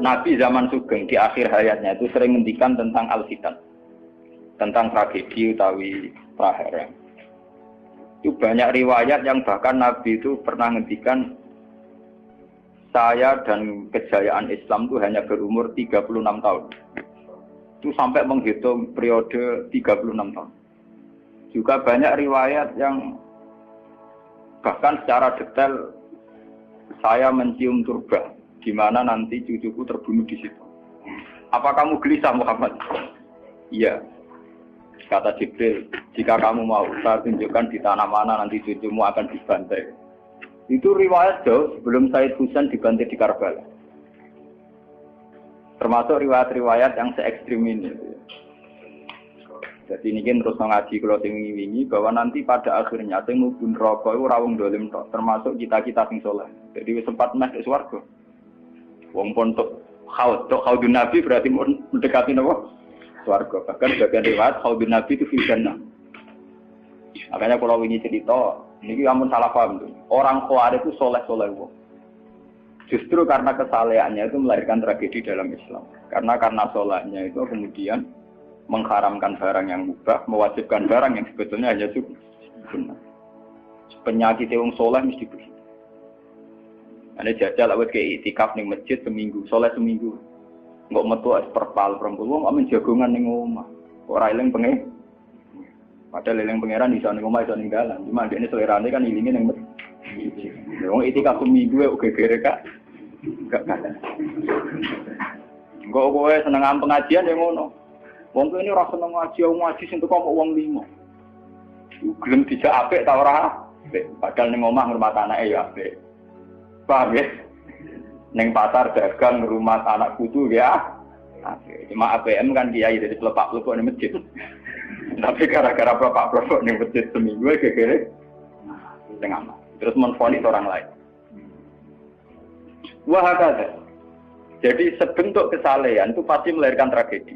Nabi zaman Sugeng di akhir hayatnya itu sering ngendikan tentang al-fitan, tentang tragedi utawi prahara. Itu banyak riwayat yang bahkan Nabi itu pernah ngendikan, saya dan kejayaan Islam itu hanya berumur 36 tahun. Itu sampai menghitung periode 36 tahun. Juga banyak riwayat yang bahkan secara detail saya mencium turba, di mana nanti cucuku terbunuh di situ. Apa kamu gelisah Muhammad? Iya. Kata Jibril, jika kamu mau, saya tunjukkan di tanah mana nanti cucumu akan dibantai. Itu riwayat jauh sebelum Said Husain dibantai di Karbala. Termasuk riwayat-riwayat yang se-ekstrim ini. Jadi ini kan terus mengaji kalau tinggi-tinggi bahwa nanti pada akhirnya sing mubun rokok itu rawung dolim tok, termasuk kita-kita sing soleh. Jadi sempat meh ke swarga. Wong pontok haudun Nabi berarti mendekati napa? Swarga. Bahkan bagian riwayat haudun Nabi itu fil jannah. Makanya kalau ini cerita, ini amun salah paham tuh. Orang Khawarij itu soleh-soleh wong. Justru karena kesalehannya itu melahirkan tragedi dalam Islam. Karena solehnya itu kemudian mengharamkan barang yang mubah, mewajibkan barang yang sebetulnya hanya sunnah. Penyakit wong soleh mesti begitu. Ane jajal awet kayak itikaf ning masjid seminggu, soleh seminggu. Enggak metu perpal perempuan, amen jagongan ning omah. Ora eling pengen. Padahal eling pangeran iso ning omah iso ning dalan. Cuma dekne selerane kan ilinge ning masjid. Wong itikaf seminggu kok gegere Kak. Enggak ada. Enggak kowe seneng pengajian ya ngono. Wong ini ora seneng ngaji sing teko kok wong limo. Iku gelem dijak apik ta ora? Padahal ning omah ngurmat anake ya apik. Paham ya? Ning pasar dagang ngurmat anak putu ya apik. Cuma APM kan kiai dari pelepak-pelepok ning masjid. Tapi gara-gara pelepak-pelepok ning masjid seminggu gegere setengah mah. Terus menfonis orang lain. Wah kata. Jadi sebentuk kesalehan itu pasti melahirkan tragedi.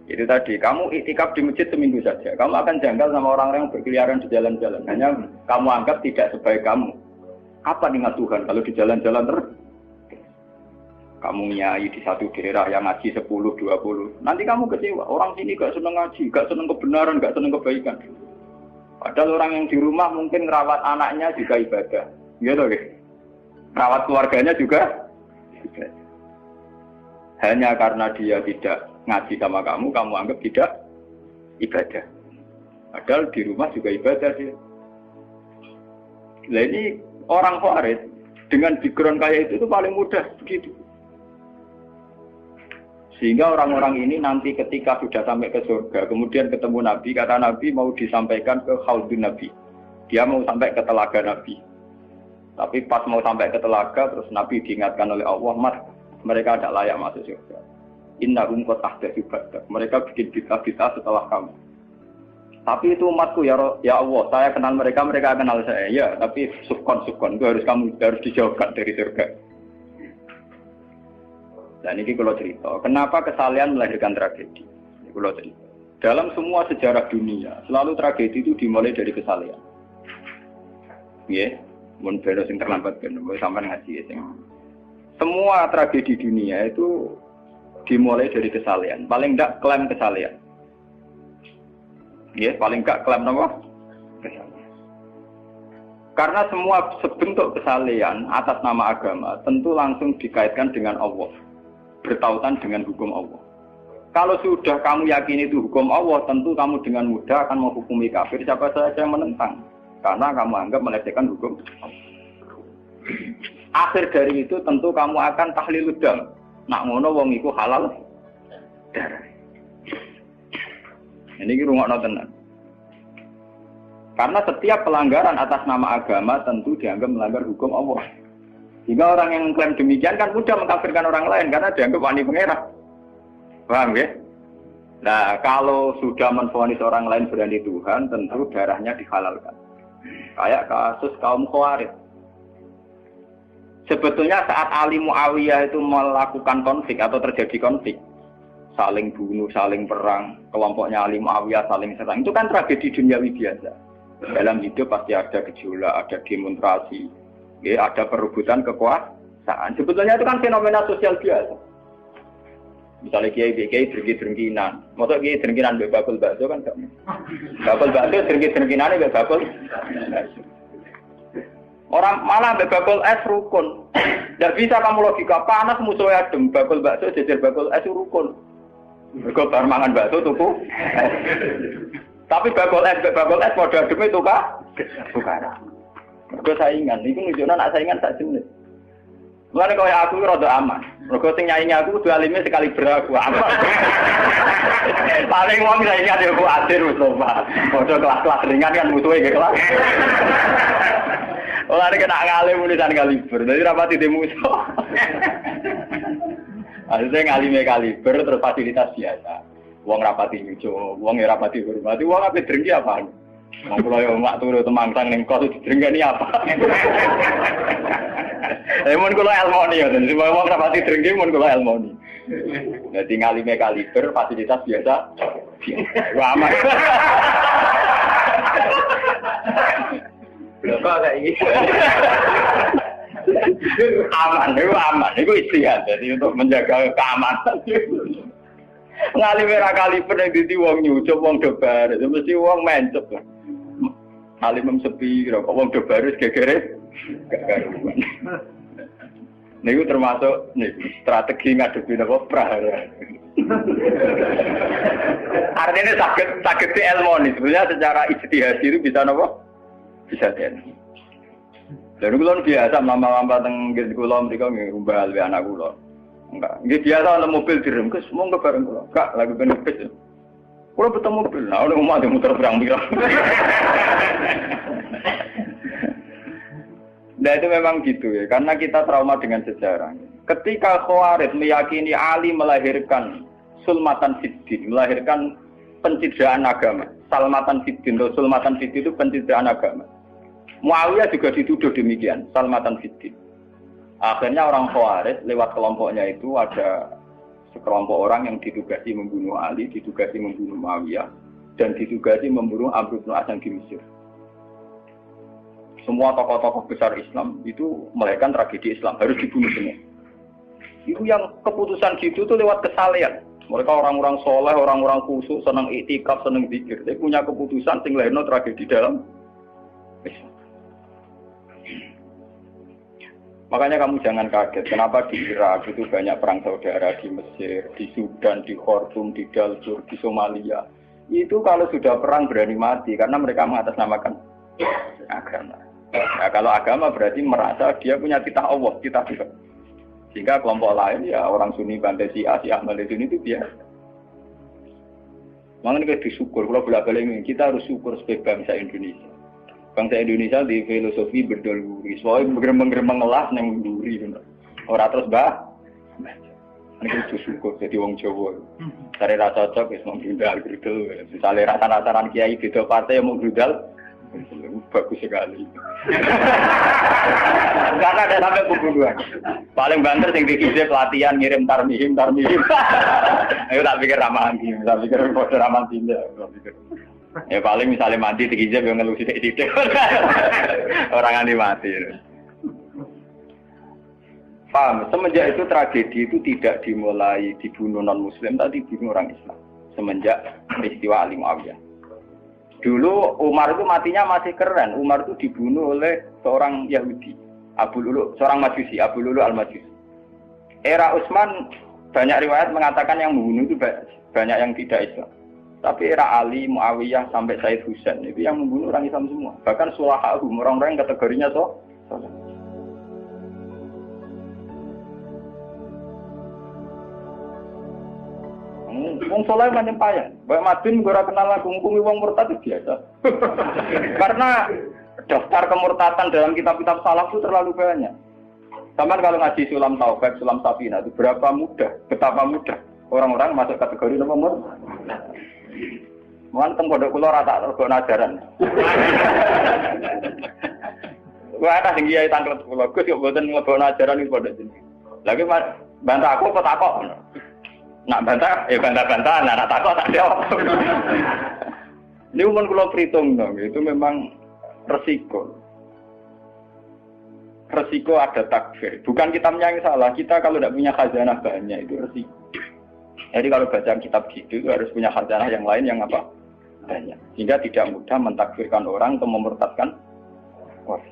Itu tadi, kamu iktikaf di masjid seminggu saja. Kamu akan janggal sama orang-orang yang berkeliaran di jalan-jalan. Hanya kamu anggap tidak sebaik kamu. Apa ingat Tuhan kalau di jalan-jalan terus? Kamu nyai di satu daerah yang ngaji 10, 20. Nanti kamu kecewa. Orang sini gak seneng ngaji, gak seneng kebenaran, gak seneng kebaikan. Padahal orang yang di rumah mungkin ngerawat anaknya juga ibadah. Gitu guys. Rawat keluarganya juga ibadah. Hanya karena dia tidak ngaji sama kamu anggap tidak ibadah. Padahal di rumah juga ibadah sih. Nah ini orang Khawarij dengan background kayak itu paling mudah begitu. Sehingga orang-orang ini nanti ketika sudah sampai ke surga, kemudian ketemu Nabi, kata Nabi mau disampaikan ke Khaudun Nabi. Dia mau sampai ke telaga Nabi. Tapi pas mau sampai ke telaga, terus Nabi diingatkan oleh Allah, Mas, mereka tidak layak masuk surga. Innahum qad ahdatsu ba'dak. Mereka bikin bid'ah setelah kamu. Tapi itu umatku ya Allah, saya kenal mereka, mereka kenal saya. Ya, tapi sukon itu harus dijauhkan dari surga. Dan ini kalau cerita, kenapa kesalehan melahirkan tragedi? Ini kalau cerita. Dalam semua sejarah dunia, selalu tragedi itu dimulai dari kesalehan. Ya, mun bener sing terlambat ben sampean ngaji sing. Semua tragedi dunia itu dimulai dari kesalehan. Paling enggak klaim kesalehan. Ya, paling enggak klaim apa? Kesalehan. Karena semua sebentuk kesalehan atas nama agama tentu langsung dikaitkan dengan Allah. Bertautan dengan hukum Allah. Kalau sudah kamu yakin itu hukum Allah, tentu kamu dengan mudah akan menghukumi kafir siapa saja yang menentang. Karena kamu anggap melecehkan hukum Allah. Akhir dari itu tentu kamu akan tahlil dam. Nak ngono wong iku halal darah. Ini rungokno tenan. Karena setiap pelanggaran atas nama agama tentu dianggap melanggar hukum Allah. Jika orang yang mengklaim demikian kan mudah mengkafirkan orang lain karena dianggap wani pengerah. Paham ya? Nah, kalau sudah menvonis orang lain berani Tuhan, tentu darahnya dihalalkan. Kayak kasus kaum Khawarij. Sebetulnya saat Ali Muawiyah itu melakukan konflik atau terjadi konflik, saling bunuh, saling perang, kelompoknya Ali Muawiyah saling serang, itu kan tragedi duniawi biasa. Dalam hidup pasti ada gejolak, ada demonstrasi, ya, ada perebutan kekuasaan. Sebetulnya itu kan fenomena sosial biasa. Misalnya kiai drengki-drengkinan. Masa kiai drengkinan mbek bakul bakso kan gak. Bakul bakso drengki-drengkinane mbek bakul. Orang malah mbek bakul es rukun. Enggak bisa kamu logika panas musuhnya adem, bakul bakso jejer bakul es rukun. Mergo bar mangan bakso tuku. Tapi bakul es padha ademe itu tukar. Mergo saingan, iku nunjukno nak saingan sak jenis. Mulane koyo aku rada aman. Mergo sing nyaingi aku kudu alime sekali beraku aman. Paling wong saingi ada aku adir wis lho, Pak. Padha kelas-kelas ringan kan musuhe nggih kelas. Ora kena ngalim tulisan kaliber. Dadi rapati di musuh. Maksudnya ngalime kaliber terus fasilitas biasa. Wong rapati nyucuk, wong rapati hormati, wong ape drengki apaan? Wong kula yo mak turu temangsang ning kos drengki apa? Mun kula elmoni ya, semua wong rapati drengki mun kula elmoni. Dadi ngalime kaliber fasilitas biasa. Wah aman. Lha kok iki. Aman, itu istihad. Jadi untuk menjaga keamanan. Ngalime ra kaliber nek dadi wong nyucup wong dobar, mesti wong mencep. Alim sepi kok wong dobar wis gegere gak karuan. Niku termasuk strategi ngadepi napa prahara. Artinya sakit di elmoni. Sebenarnya secara ijtihad itu bisa napa? Bisa ten. Lalu kulon biasa lama-lama teng kula mriko nggih umbal we anak kula. Enggak, nggih biasa ana mobil direm kes monggo bareng kula. Kak, lagi ben bis. Kula betul mobil, nah ono omah muter pirang-pirang. Nah itu memang gitu ya, karena kita trauma dengan sejarah. Ketika Khawarij meyakini Ali melahirkan sulmatan fiddin, melahirkan pencitraan agama. Salmatan fiddin, sulmatan fiddin itu pencitraan agama. Muawiyah juga dituduh demikian, salmatan fiddin. Akhirnya orang Khawarij lewat kelompoknya itu ada sekelompok orang yang ditugasi membunuh Ali, ditugasi membunuh Muawiyah, dan ditugasi membunuh Amr bin As di Mesir. Semua tokoh-tokoh besar Islam itu melahirkan tragedi Islam, harus dibunuh semua. Itu yang keputusan gitu tuh lewat kesalehan. Mereka orang-orang soleh, orang-orang khusyuk, senang iktikaf, senang zikir. Dia punya keputusan sing lahirno tragedi dalam Islam. Makanya kamu jangan kaget, kenapa di Irak itu banyak perang saudara, di Mesir, di Sudan, di Khartoum, di Darfur, di Somalia. Itu kalau sudah perang berani mati, karena mereka mengatasnamakan agama. Nah, kalau agama berarti merasa dia punya titah Allah, titah Tuhan. Sehingga kelompok lain ya orang Sunni bantai Syiah, Syiah Ahmad itu biasa. Makanya kita disyukur, kalau bolak-balik kita harus syukur sebagai bangsa Indonesia. Bangsa Indonesia di filosofi berdoluri, soalnya bergemeng-gemeng ngelas neng duri, orang terus ini kita syukur jadi wong Jawa. Cari rasa cocok, ya mau grudal, misalnya rasa-rasaan kiai beda partai yang mau grudal, bagus sekali. Karena ada sampai pembunuhan. Paling banter sing dikisih pelatihan ngirim tarmihim. Ayo tak pikir ramahan gini, tak pikir kode ramahan tindak. Ya paling misalnya mati dikisih yang ngelusi titik. Orang anti mati. Paham? Semenjak itu tragedi itu tidak dimulai dibunuh non-Muslim, tapi dibunuh orang Islam. Semenjak peristiwa Ali Muawiyah. Dulu Umar itu matinya masih keren. Umar itu dibunuh oleh seorang Yahudi, Abu Lulu, seorang Majusi, Abu Lulu al-Majusi. Era Utsman banyak riwayat mengatakan yang membunuh itu banyak yang tidak Islam. Tapi era Ali, Muawiyah sampai Said Husain itu yang membunuh orang Islam semua. Bahkan sulahahum, orang-orang yang kategorinya soleh. Wong soleh macam payah. Baik Madin ora kenal lagu ngukumi wong murtad itu biasa. Karena daftar kemurtadan dalam kitab-kitab salaf itu terlalu banyak. Sama kalau ngaji Sulam Taufik, Sulam Safina itu betapa mudah orang-orang masuk kategori nomor. Mohon teng pondok kula rata rego ajaran. Wah ada sing kiai tanglet kula, Gus yo mboten mlebu ajaran iki pondok jeneng. Lagi bantah aku apa takok? Nak bantah, bantah-bantahan, nak takut tak jawab. Ini umum kalau perhitung dong, itu memang resiko. Resiko ada takfir. Bukan kita yang salah, kita kalau tidak punya khazanah banyak itu resiko. Jadi kalau baca kitab gitu harus punya khazanah yang lain yang apa? Banyak. Sehingga tidak mudah mentakfirkan orang atau memurtadkan orang.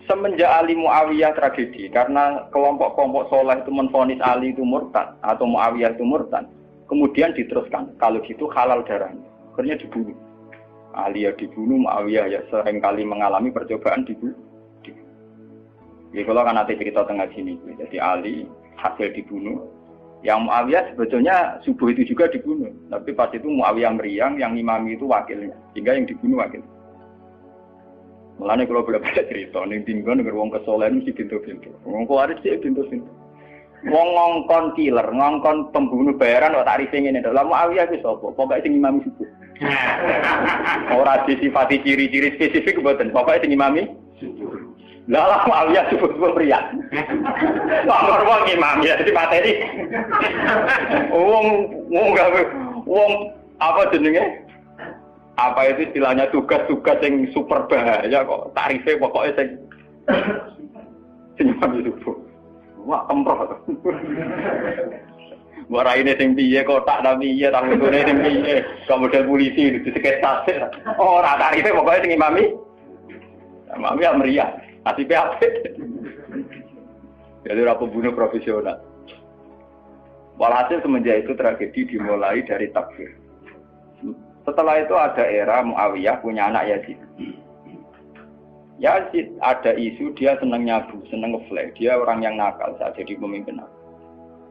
Semenjak Ali Muawiyah tragedi, karena kelompok-kelompok soleh itu menvonis Ali itu murtad atau Muawiyah itu murtad, kemudian diteruskan, kalau gitu halal darahnya, akhirnya dibunuh. Ali ya dibunuh, Muawiyah ya seringkali mengalami percobaan dibunuh. Jadi kalau kan nanti cerita tengah sini, jadi Ali hasil dibunuh, yang Muawiyah sebetulnya subuh itu juga dibunuh, tapi pas itu Muawiyah meriang, yang imami itu wakilnya, sehingga yang dibunuh wakil. Mulane kalau bolak-balik cerita ning tinggon nek wong kesolen mesti pintu-pintu. Wong kuwaris sih pintu-pintu. Wong ngongkon killer, ngongkon pembunuh bayaran kok tarife ngene. Lah Muawiyah ku sapa? Pokoke sing imami subuh. Ora disifati ciri-ciri spesifik mboten. Pokoke sing imami subuh. Lah Muawiyah subuh pria. Wong wong imam ya dipateni. Wong apa jenenge? Apa itu istilahnya tugas-tugas yang super bahaya kok tarifnya pokoknya senyum itu wah kemproh wara ini sing piye kotak tapi iya tak ngene sing piye kemudian polisi di sekitar ora tarifnya pokoknya sing imami meriah nasibnya apik jadi ora pembunuh profesional. Walhasil semenjak itu tragedi dimulai dari takfir. Setelah itu ada era Muawiyah punya anak Yazid. Yazid ada isu dia senang nyabu, senang ngeflek. Dia orang yang nakal saat jadi pemimpin.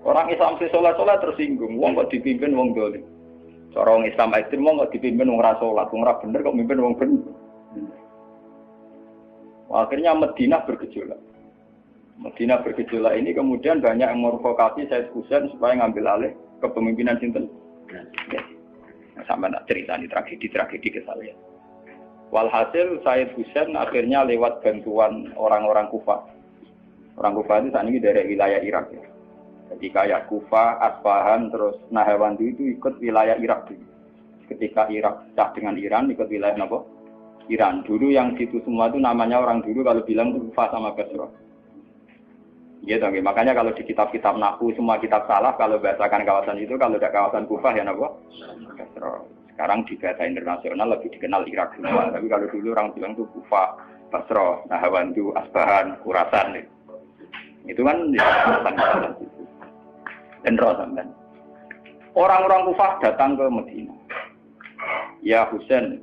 Orang Islam sholat tersinggung. Wong kok dipimpin wong dolim. Orang Islam ekstrem wong kok dipimpin wong ra sholat, wong ra bener kok mimpin wong bener. Akhirnya Madinah bergejolak. Madinah bergejolak ini kemudian banyak yang merokokasi Said Husain supaya ngambil alih kepemimpinan sinten. Sama nak cerita ini tragedi ke saya. Walhasil Said Husain akhirnya lewat bantuan orang-orang Kufah. Orang Kufah itu saat ini dari wilayah Irak. Ya. Jadi kayak Kufah, Asfahan, terus Nahawandu itu ikut wilayah Irak dulu. Ketika Irak pecah dengan Iran, ikut wilayah apa? Iran. Dulu yang situ semua itu namanya orang dulu kalau bilang itu Kufah sama Basra. Gitu, okay. Makanya kalau di kitab-kitab Nahwu semua kitab salah kalau bahasakan kawasan itu kalau tidak kawasan Kufah ya apa? Basra. Sekarang di bahasa internasional lebih dikenal Irak semua. Tapi kalau dulu orang bilang itu Kufah, Basra, Nahawandu, Asbahan, Khurasan. Itu kan ya kawasan itu. Dan Rosamban. Orang-orang Kufah datang ke Madinah. Ya Husain,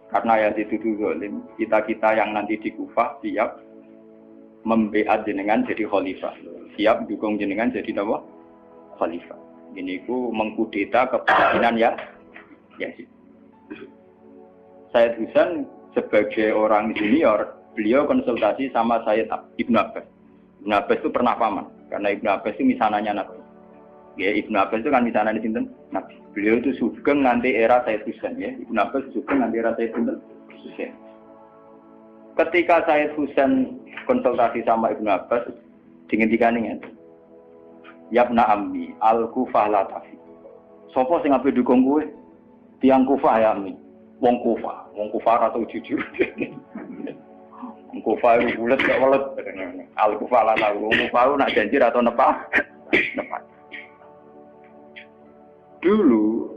karena yang dituduh zalim, kita-kita yang nanti di Kufah siap membeat jenengan jadi khalifah, siap dukung jenengan jadi apa? Khalifah. Ini ku mengkudeta kepemimpinan ya Yazid. Said Husain sebagai orang junior, beliau konsultasi sama Sayyid Ibnu Abbas. Ibnu Abbas itu pernah paman, karena Ibnu Abbas itu misananya Nabi. Ya Ibnu Abbas itu kan misananya sinten Nabi. Beliau itu sugeng nanti era Said Husain ya. Ibnu Abbas sugeng nanti era Said Husain. Ketika Said Husain konsultasi sama Ibnu Abbas, dihentikan ini. Yabna ammi, al-Kufah la tafi. Sopo sing ape dukung kowe? Tiang Kufah ya ammi. Wong Kufah atau jujur. Wong Kufah itu bulet gak welet. Al-Kufah la tafi. Wong Kufah nak janji atau nepah? Nepah. Dulu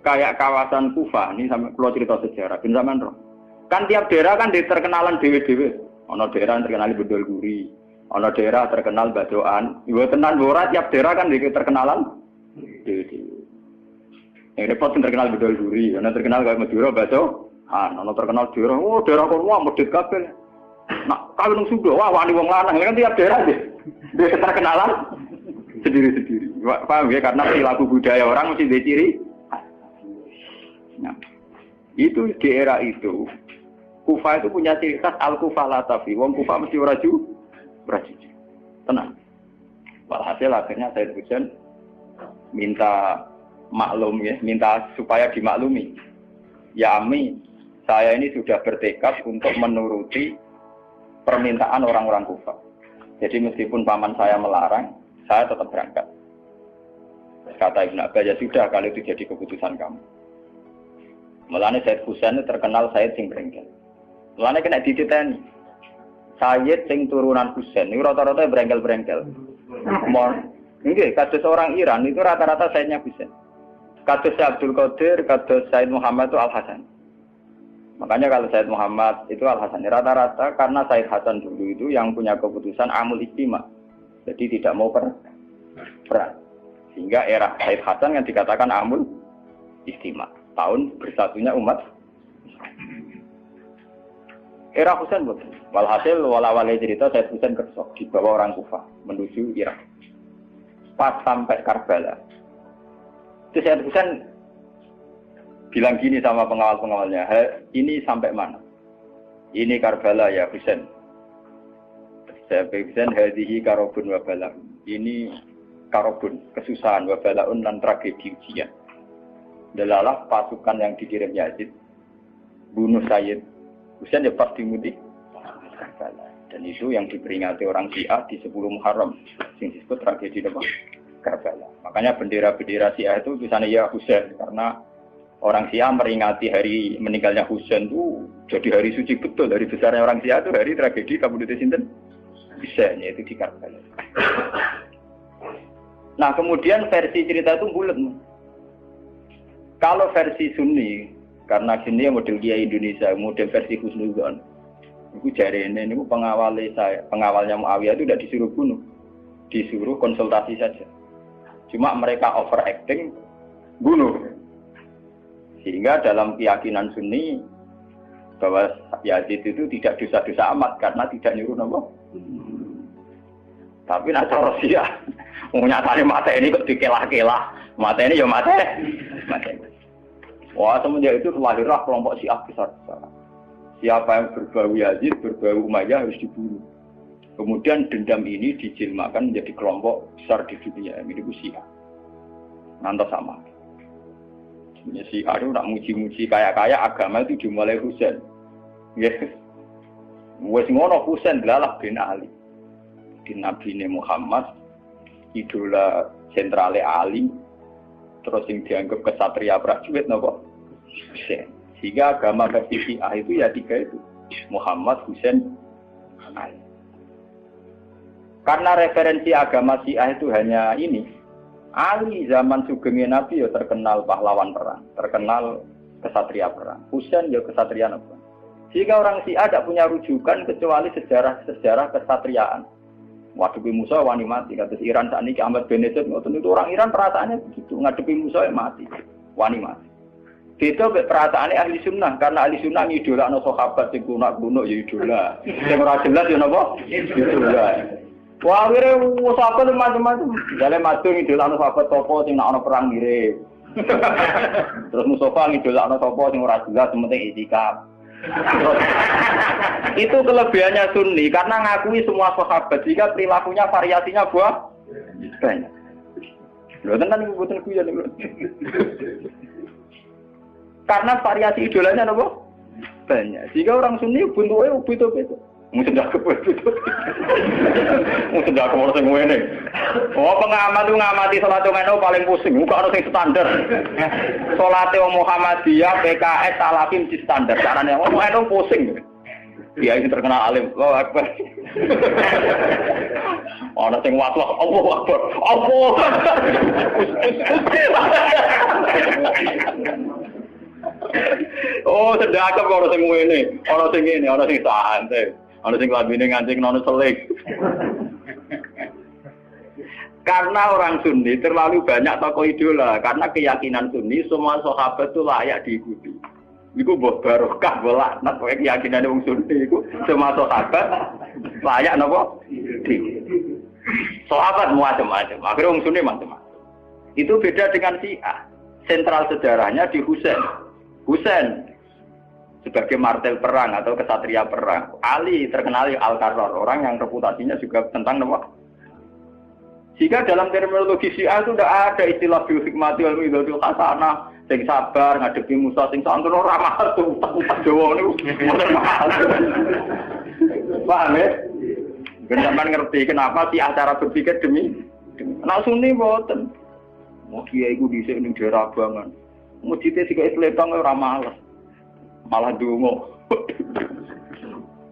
kayak kawasan Kufah ini sampai keluar cerita sejarah, ben sampean roh. Kan tiap daerah kan diterkenalan dewe-dewe. Ana daerah terkenal Bedol Guri, ana daerah terkenal Badoan. Iku tenan ora tiap daerah kan diterkenalan dewe-dewe. Yang repot sing terkenal Bedol Guri, ana terkenal kayak Madura Bado, ana terkenal daerah, oh daerah kono medhit kabeh. Nak kawin nang Sunda, wah wani wong lanang kan tiap daerah dia terkenalan sendiri-sendiri. Paham ya karena perilaku budaya orang mesti ada ciri. Nah, itu di era itu Kufah itu punya ciri khas al-Kufah la tafi. Wong Kufah mesti ora ju, tenang. Walhasil akhirnya Said Husain minta maklum ya, minta supaya dimaklumi. Ya Ami, saya ini sudah bertekad untuk menuruti permintaan orang-orang Kufah. Jadi meskipun paman saya melarang, saya tetap berangkat. Kata Ibnu Abbas, ya sudah kalau itu jadi keputusan kamu. Mulane Said Husain terkenal Said sing brengkel. Mulane kena dititeni. Said sing turunan Husain niku rata-rata brengkel-brengkel. Nggih, kados orang Iran itu rata-rata Sayyidina Husain. Kados Abdul Qadir, kados Said Muhammad itu Al Hasan. Makanya kalau Said Muhammad itu Al Hasan rata-rata karena Said Hasan dulu itu yang punya keputusan amul istima. Jadi tidak mau perang. Sehingga era Said Hasan yang dikatakan amul istima. Tahun bersatunya umat. Era Husain betul. Walhasil wala-wala cerita Said Husain kersok dibawa orang Kufah menuju Irak. Pas sampai Karbala. Itu Said Husain bilang gini sama pengawal-pengawalnya, ini sampai mana? Ini Karbala ya Husain. Saya Husain hadihi karobun wa bala. Ini karobun, kesusahan wa balaun dan tragedi ujian. Delalah pasukan yang dikirim Yazid bunuh Sayyid Husain ya pas dimuti Karbala. Dan itu yang diperingati orang Syiah di 10 Muharram yang disebut tragedi Karbala. Makanya bendera-bendera Syiah itu tulisannya ya Husain karena orang Syiah meringati hari meninggalnya Husain itu jadi hari suci betul. Dari besarnya orang Syiah itu hari tragedi Kabudut Sinten Husain yaitu di Karbala. Nah kemudian versi cerita itu bulat. Kalau versi Sunni, karena Sunni model Kiai Indonesia, model versi Husnudzon, itu jari ini pengawalnya Muawiyah itu tidak disuruh bunuh, disuruh konsultasi saja. Cuma mereka overacting, bunuh. Sehingga dalam keyakinan Sunni bahwa Yazid itu tidak dosa-dosa amat karena tidak nyuruh nopo. Tapi nak cara Syiah, nyatane mata ini kok dikelah-kelah, mata ini ya mata. Wah semenjak itu lahirlah kelompok Syiah besar-besar. Siapa yang berbau Yazid, berbau Umayyah harus dibunuh. Kemudian dendam ini dijilmakan menjadi kelompok besar di dunia, ini Syiah. Nanti sama. Sebenarnya Syiah itu nak muji-muji kaya-kaya agama itu dimulai Husain. Yes. Wes ngono Husain delalah bin Ali. Di Nabi Muhammad, idola sentrale Ali, terus yang dianggap kesatria prajurit nopo Husain. Sehingga agama versi Syiah itu ya tiga itu, Muhammad, Husain, Ali. Karena referensi agama Syiah itu hanya ini, Ali zaman sugengnya Nabi ya terkenal pahlawan perang, terkenal kesatria perang. Husain ya kesatria perang. Sehingga orang Syiah tidak punya rujukan kecuali sejarah kesatriaan. Ngadepi Musa wani mati, kata Iran saat ini Ahmad Benedek, itu orang Iran perasaannya begitu, ngadepi Musa mati, wani mati. Itu perasaannya ahli sunnah, karena ahli sunnah idola no sahabat sing kuno ya idola, yang ora jelas ya napa idola. Wah akhirnya sahabat macam-macam, dalam madung idola no sahabat topo sing nak ono perang mirip. Terus Mustafa idola no topo sing ora jelas, penting itikaf. Itu kelebihannya Sunni karena ngakui semua sahabat jika perilakunya variasinya banyak. Lho tenan iku boten kuyon niku. Karena variasi idolanya napa? Banyak. Jika orang Sunni bentuke beda-beda. Mungkin dak kepedhut. Mungkin dak ono sing ngene. Oh, pengamat itu ngamati salat ngono paling pusing. Muga ono sing standar. Salate Muhammadiyah, PKS, Salafim di standar. Carane ngono pusing. Dia ini terkenal alim. Allahu Akbar. Ono sing waslak, Allahu Akbar. Allah. Oh, sedekah kok ono sing ngene. Ono sing ngene, ono sing santai. Ono sing labine ngancing nono selik. Karena orang Sunni terlalu banyak tokoh idola. Karena keyakinan Sunni semua sahabat itu layak diikuti. Iku mbok barokah bolak nak keyakinan wong Sunni iku semua sahabat layak napa? Sahabat macam-macam. Akhirnya wong Sunni macam-macam. Itu beda dengan Syiah. Sentral sejarahnya di Husain. Husain sebagai martel perang atau kesatria perang. Ali terkenal Al-Qarrar, orang yang reputasinya juga tentang apa? Jika dalam terminologi Syiah itu tidak ada istilah bil hikmati wal mau'izatil hasanah, sing sabar ngadepi Musa sing santun ora mahal tuh tak Jawa niku. Paham ya? Ben sampean ngerti kenapa Syiah cara berpikir demi nek Sunni mboten. Mau kiai iku dhisik ning daerah Abangan. Mujite sik Islam ora males. Malah dungo.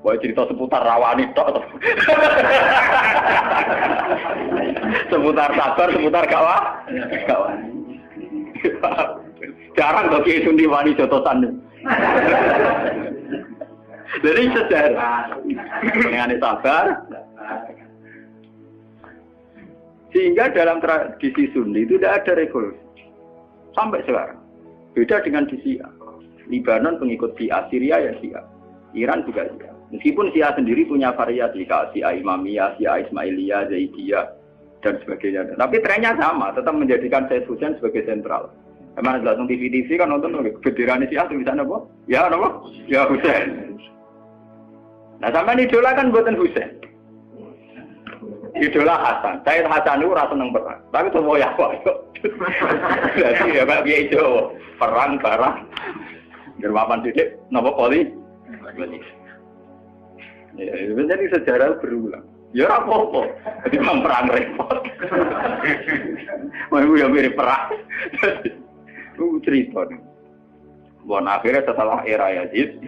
Wah cerita seputar rawani tok. Seputar sabar, seputar kawan. Jarang kok Kiai Sundi wani jotosan. Jadi sejarah dengan sabar. Sehingga dalam tradisi Sunni itu tidak ada revolusi. Sampai sekarang. Beda dengan di Syiah. Libanon pengikut Syiah, Syria ya Syiah. Iran juga Syiah. Meskipun Syiah sendiri punya variasi, kayak Syiah Imamiyah, Syiah Ismailiyah, Zaidiyah, dan sebagainya. Tapi trennya sama, tetap menjadikan Said Hussein sebagai sentral. Emang nonton TV kan nonton bendera Syiah tulisannya apa? Ya apa? Ya Hussein. Nah sampai idola kan buatan Hussein. Idola Hasan. Said Hasan itu rasa seneng perang. Tapi tuh mau ya kok. Jadi ya Pak Kiai Jawa perang barang. Gerwapan sidik, nopo poli. Ya, jadi sejarah berulang. Ya apa-apa. Jadi perang repot. Mau yang mirip perang. Itu cerita. Bon akhirnya setelah era Yazid,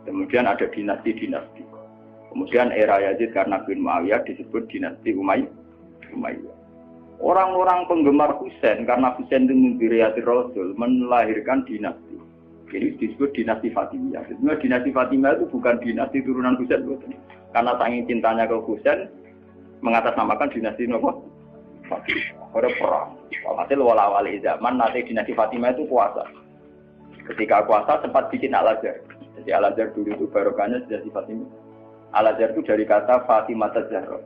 kemudian ada dinasti-dinasti. Kemudian era Yazid karena bin Muawiyah disebut dinasti Umayyah. Orang-orang penggemar Husain karena Husain itu mimpi Rasul melahirkan dinasti. Jadi disebut dinasti Fatimiyah. Sebenarnya dinasti Fatimiyah itu bukan dinasti turunan Husain, karena saking cintanya ke Husain mengatasnamakan dinasti apa? Fatimiyah. Ada perang. Walhasil wala-wali zaman nanti dinasti Fatimiyah itu puasa. Ketika puasa sempat bikin Al-Azhar. Jadi Al-Azhar dulu itu barokahnya dinasti Fatimiyah. Al-Azhar itu dari kata Fatimah Zahra.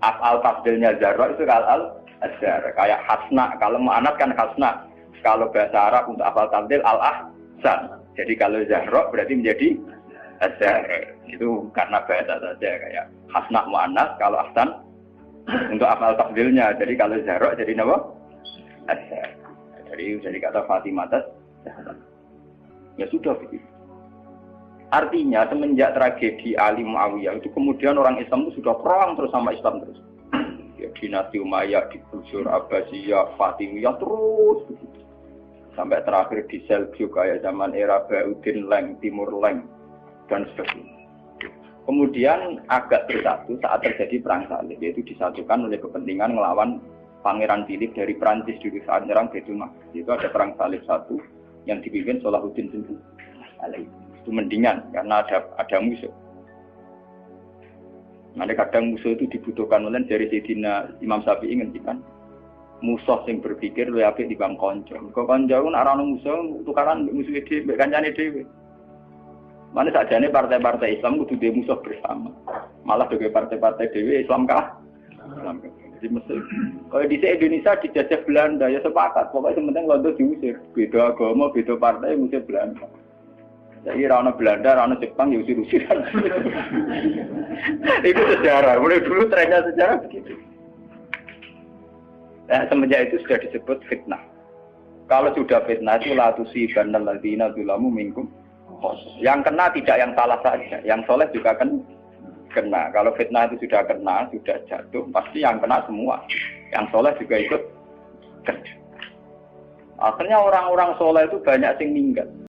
Af'al tafdilnya Zahra itu Al-Azhar. Kayak Hasna, kalau mu'anat kan Hasna. Kalau bahasa Arab untuk af'al tafdil Al-Ahsan. Jadi kalau Zahra berarti menjadi Azhar. Itu karena bahasa saja kayak Hasna mu'anat, kalau Ahsan untuk af'al tafdilnya. Jadi kalau Zahra jadi apa? Azhar. Jadi kata Fatimah Zahra. Ya sudah begitu. Artinya semenjak tragedi Ali Muawiyah itu kemudian orang Islam itu sudah perang terus sama Islam terus. Ya, dinasti Umayyah, digusur Abbasiyah, Fatimiyah terus begitu. Sampai terakhir di Seljuk kayak zaman era Bauddin Leng, Timur Leng dan sebagainya. Kemudian agak bersatu saat terjadi perang salib, yaitu disatukan oleh kepentingan melawan Pangeran Philip dari Prancis dulu saat menyerang Baitul Maqdis. Itu ada perang salib satu yang dipimpin Salahuddin alaihi. Itu mendingan karena ada musuh. Nanti kadang musuh itu dibutuhkan oleh dari Sayyidina Imam Syafi'i ngendikan musuh yang berpikir luwih apik dibanding kanca. Kok kanca ku nek ana musuh tukaran musuh dhewe mbek kancane dhewe. Mane sakjane partai-partai Islam kudu duwe musuh bersama. Malah bagi partai-partai dhewe Islam kah? Islam kah? Jadi mesti kalau di Indonesia dijajah Belanda ya sepakat. Pokoknya penting Londo diusir. Beda agama, beda partai musir Belanda. Jadi rana Belanda, rana Jepang ya usir-usiran. Itu sejarah. Mulai dulu trennya sejarah begitu. Nah, semenjak itu sudah disebut fitnah. Kalau sudah fitnah itu la tusibanna alladziina dzalamu minkum. Yang kena tidak yang salah saja, yang soleh juga kan kena. Kalau fitnah itu sudah kena, sudah jatuh, pasti yang kena semua. Yang soleh juga ikut kena. Akhirnya orang-orang soleh itu banyak yang minggat.